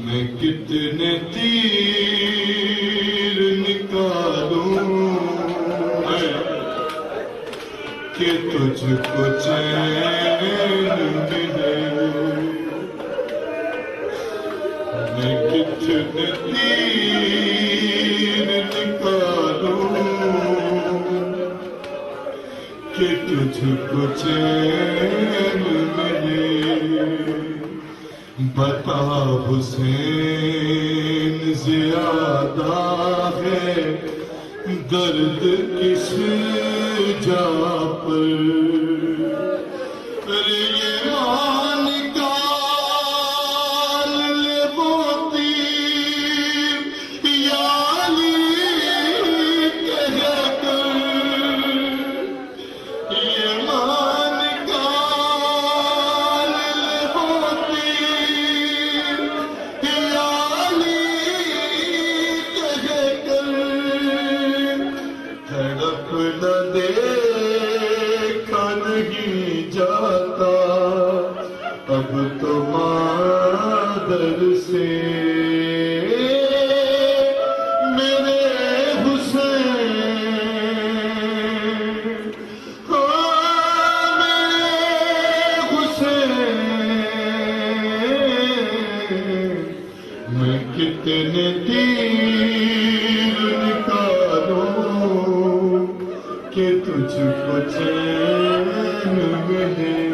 میں کتنے تیر نکالوں کہ تجھ کو چین ملے میں کتنے تیر نکالوں کہ تجھ کو چین ملے بتا حسین زیادہ ہے درد کس جا پر یہ مان کال لے موتی یا علی کہہ کر یہ مان کال لے موتی یا علی کہہ کر تڑپ نہ دیکھا نہیں جاتا اب تو مادر سے میرے حسین میرے حسین میں کتنے تیر نکالوں کہ تجھ کو چین ملے